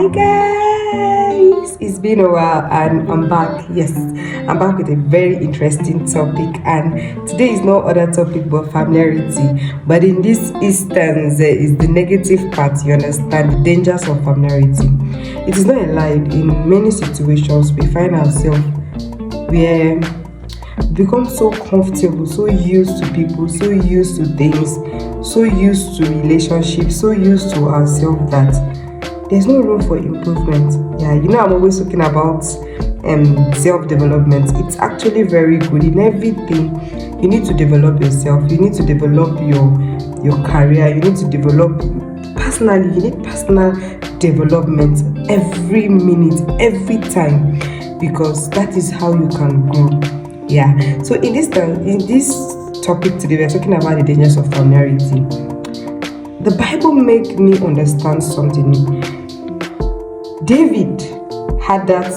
Hi guys, it's been a while and I'm back. Yes, I'm back with a very interesting topic, and today is no other topic but familiarity. But in this instance, is the negative part. You understand the dangers of familiarity. It is not a lie. In many situations, we find ourselves where we become so comfortable, so used to people, so used to things, so used to relationships, so used to ourselves that there's no room for improvement. Yeah, I'm always talking about self-development. It's actually very good in everything. You need to develop yourself. You need to develop your career. You need to develop personally. You need personal development every minute, every time, because that is how you can grow. Yeah. So in this topic today, we're talking about the dangers of familiarity. The Bible make me understand something. David had that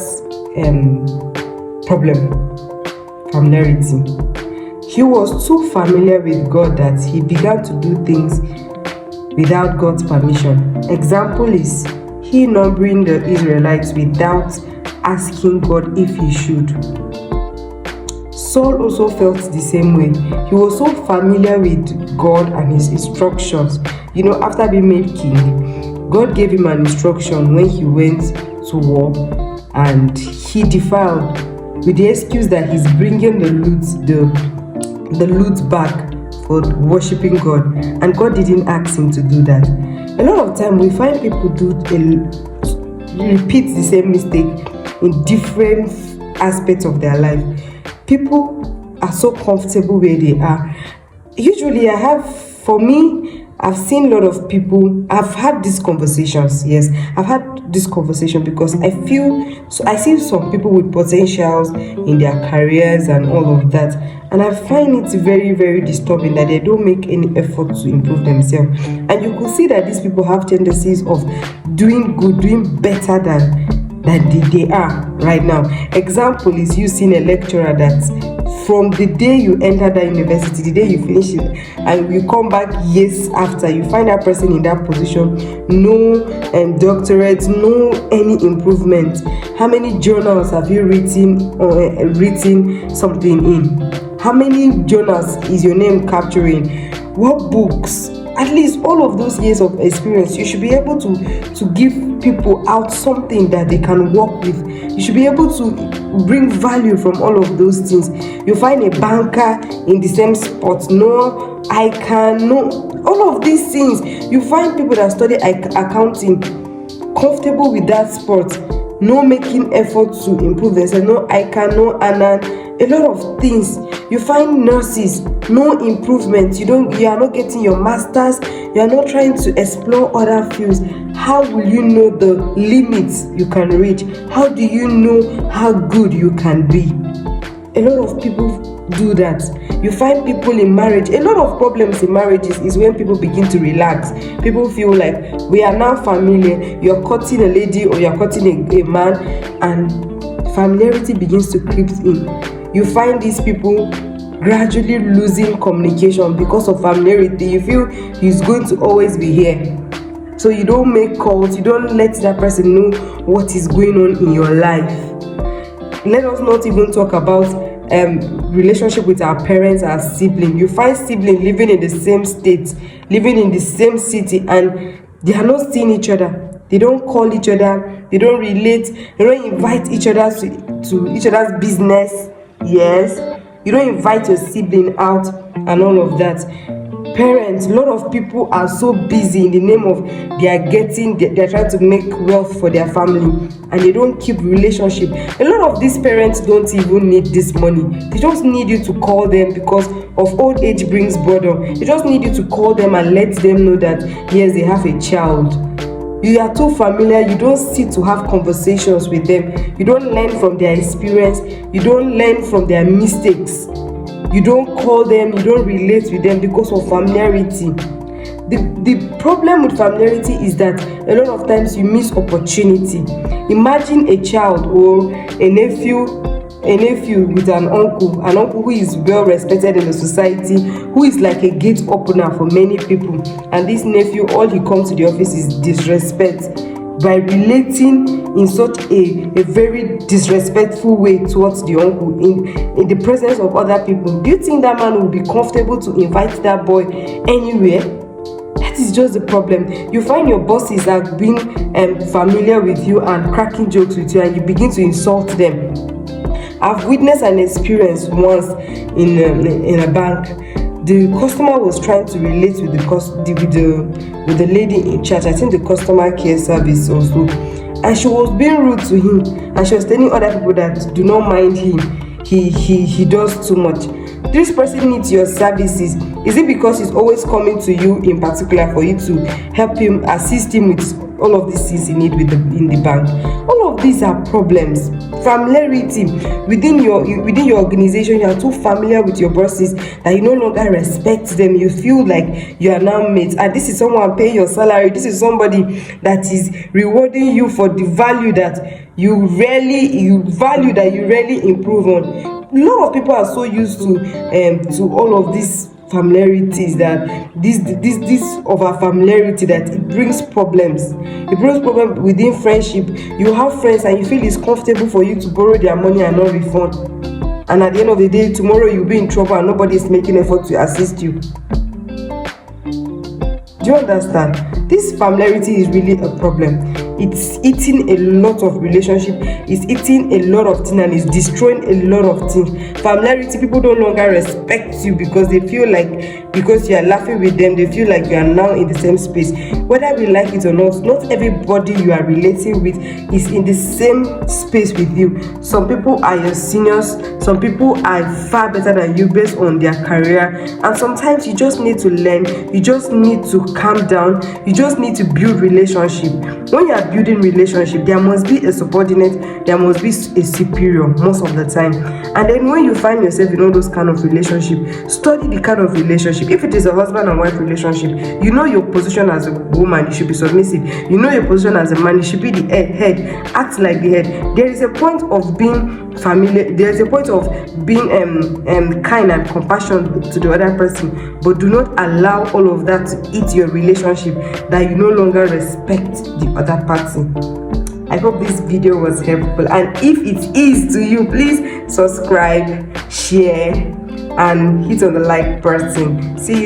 problem, familiarity. He was too familiar with God that he began to do things without God's permission. Example is he numbering the Israelites without asking God if he should. Saul also felt the same way. He was so familiar with God and his instructions. After being made king, God gave him an instruction when he went to war, and he defiled with the excuse that he's bringing the loot back for worshiping God, and God didn't ask him to do that. A lot of time we find people repeat the same mistake in different aspects of their life. People are so comfortable where they are. Usually I've seen a lot of people. I've had these conversations. Yes, I've had this conversation because I see some people with potentials in their careers and all of that, and I find it very, very disturbing that they don't make any effort to improve themselves. And you could see that these people have tendencies of doing good, doing better than they are right now. Example is you seeing a lecturer that from the day you enter that university, the day you finish it, and you come back years after, you find that person in that position, no doctorate, no any improvement. How many journals have you written something in? How many journals is your name capturing? What books? At least all of those years of experience, you should be able to give people out something that they can work with. You should be able to bring value from all of those things. You find a banker in the same spot, no, I can, no, all of these things. You find people that study accounting, comfortable with that sport, no making effort to improve themselves, no, I can, no, and a lot of things. You find nurses, no improvement. You are not getting your masters. You are not trying to explore other fields. How will you know the limits you can reach? How do you know how good you can be? A lot of people do that. You find people in marriage. A lot of problems in marriages is when people begin to relax. People feel like we are now familiar. You're cutting a lady or you're cutting a man, and familiarity begins to creep in. You find these people gradually losing communication because of familiarity. You feel he's going to always be here, so you don't make calls. You don't let that person know what is going on in your life. Let us not even talk about relationship with our parents, our siblings. You find siblings living in the same state, living in the same city, and they are not seeing each other. They don't call each other. They don't relate. They don't invite each other to each other's business. Yes, you don't invite your sibling out and all of that. Parents, a lot of people are so busy in the name of they're trying to make wealth for their family, and they don't keep relationship. A lot of these parents don't even need this money. They just need you to call them because of old age brings boredom. They just need you to call them and let them know that yes, they have a child. You are too familiar. You don't sit to have conversations with them. You don't learn from their experience. You don't learn from their mistakes. You don't call them. You don't relate with them because of familiarity. The problem with familiarity is that a lot of times you miss opportunity. Imagine a child or a nephew with an uncle who is well respected in the society, who is like a gate opener for many people, and this nephew, all he comes to the office is disrespect. by relating in such a very disrespectful way towards the uncle in the presence of other people, do you think that man will be comfortable to invite that boy anywhere? That is just the problem. You find your bosses are being familiar with you and cracking jokes with you, and you begin to insult them. I've witnessed an experience once in a bank. The customer was trying to relate with the lady in charge. I think the customer care service also, and she was being rude to him, and she was telling other people that do not mind him. He does too much. This person needs your services. Is it because he's always coming to you in particular for you to help him, assist him with all of these things he needs in the bank? All of these are problems. Familiarity within your organization. You are too familiar with your bosses that you no longer respect them. You feel like you are now mates, and this is someone paying your salary. This is somebody that is rewarding you for the value that you rarely improve on. A lot of people are so used to all of these familiarities that this over familiarity that it brings problems. It brings problems within friendship. You have friends and you feel it's comfortable for you to borrow their money and not refund, and at the end of the day, tomorrow you'll be in trouble and nobody is making effort to assist you. Do you understand? This familiarity is really a problem. It's eating a lot of relationship, it's eating a lot of things, and it's destroying a lot of things. Familiarity, people no longer respect you because they feel like, because you are laughing with them, they feel like you are now in the same space. Whether we like it or not everybody you are relating with is in the same space with you. Some people are your seniors, some people are far better than you based on their career, and sometimes you just need to learn, you just need to calm down, you just need to build relationship. When you are building relationship, there must be a subordinate, there must be a superior most of the time. And then when you find yourself in all those kind of relationship, study the kind of relationship. If it is a husband and wife relationship, you know your position as a woman, you should be submissive. You know your position as a man, you should be the head, act like the head. There is a point of being familiar, there is a point of being kind and compassionate to the other person, but do not allow all of that to eat your relationship, that you no longer respect the other party. I hope this video was helpful, and if it is to you, please subscribe, share, and hit on the like button. See you.